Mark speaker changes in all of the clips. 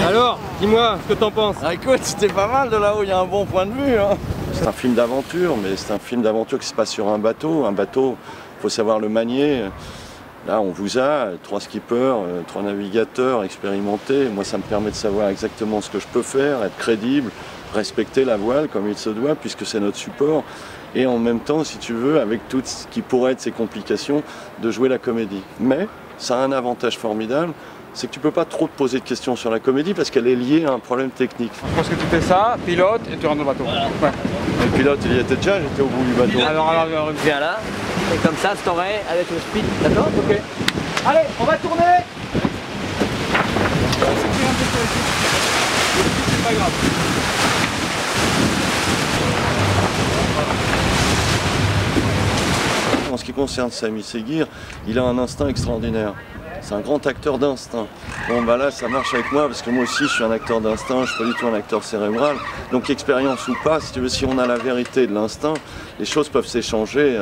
Speaker 1: Alors, dis-moi ce que t'en penses.
Speaker 2: Ah, écoute, c'était pas mal de là où il y a un bon point de vue. Hein. C'est un film d'aventure, mais c'est un film d'aventure qui se passe sur un bateau. Un bateau, il faut savoir le manier. Là, on vous a 3 skippers, 3 navigateurs expérimentés. Moi, ça me permet de savoir exactement ce que je peux faire, être crédible, respecter la voile comme il se doit, puisque c'est notre support. Et en même temps, si tu veux, avec tout ce qui pourrait être ces complications, de jouer la comédie. Mais ça a un avantage formidable, c'est que tu peux pas trop te poser de questions sur la comédie parce qu'elle est liée à un problème technique.
Speaker 3: Je pense que tu fais ça, pilote et tu rentres dans le bateau.
Speaker 4: Voilà.
Speaker 3: Ouais.
Speaker 2: Le pilote, il y était déjà, j'étais au bout du bateau.
Speaker 4: Alors, viens là, et comme ça, je t'aurai avec le speed, d'accord? Ok. Allez, on va tourner.
Speaker 3: C'est pas grave.
Speaker 2: En ce qui concerne Samy Seguir, il a un instinct extraordinaire. C'est un grand acteur d'instinct. Bon bah là ça marche avec moi parce que moi aussi je suis un acteur d'instinct, je suis pas du tout un acteur cérébral. Donc expérience ou pas, si tu veux, si on a la vérité de l'instinct, les choses peuvent s'échanger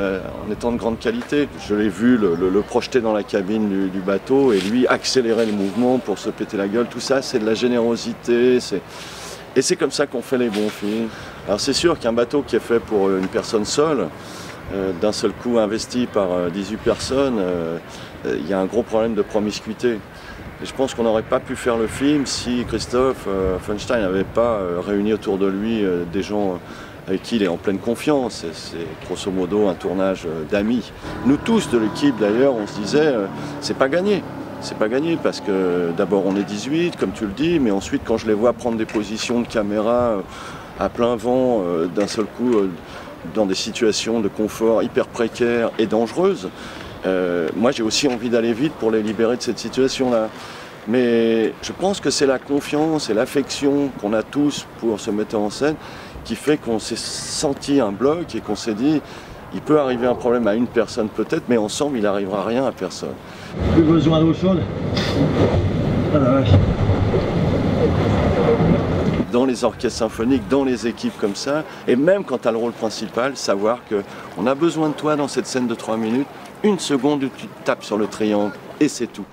Speaker 2: en étant de grande qualité. Je l'ai vu le projeter dans la cabine du bateau et lui accélérer le mouvement pour se péter la gueule. Tout ça c'est de la générosité, et c'est comme ça qu'on fait les bons films. Alors c'est sûr qu'un bateau qui est fait pour une personne seule, d'un seul coup investi par 18 personnes, il y a un gros problème de promiscuité. Et je pense qu'on n'aurait pas pu faire le film si Christophe Funstein n'avait pas réuni autour de lui des gens avec qui il est en pleine confiance. C'est grosso modo un tournage d'amis. Nous tous de l'équipe d'ailleurs, on se disait c'est pas gagné. C'est pas gagné parce que d'abord on est 18 comme tu le dis, mais ensuite quand je les vois prendre des positions de caméra à plein vent d'un seul coup dans des situations de confort hyper précaires et dangereuses, moi j'ai aussi envie d'aller vite pour les libérer de cette situation-là. Mais je pense que c'est la confiance et l'affection qu'on a tous pour ce metteur en scène qui fait qu'on s'est senti un bloc et qu'on s'est dit il peut arriver un problème à une personne peut-être, mais ensemble il n'arrivera rien à personne.
Speaker 5: Plus besoin d'eau chaude. Ah la vache.
Speaker 2: Dans les orchestres symphoniques, dans les équipes comme ça, et même quand tu as le rôle principal, savoir qu'on a besoin de toi dans cette scène de 3 minutes, 1 seconde où tu tapes sur le triangle, et c'est tout.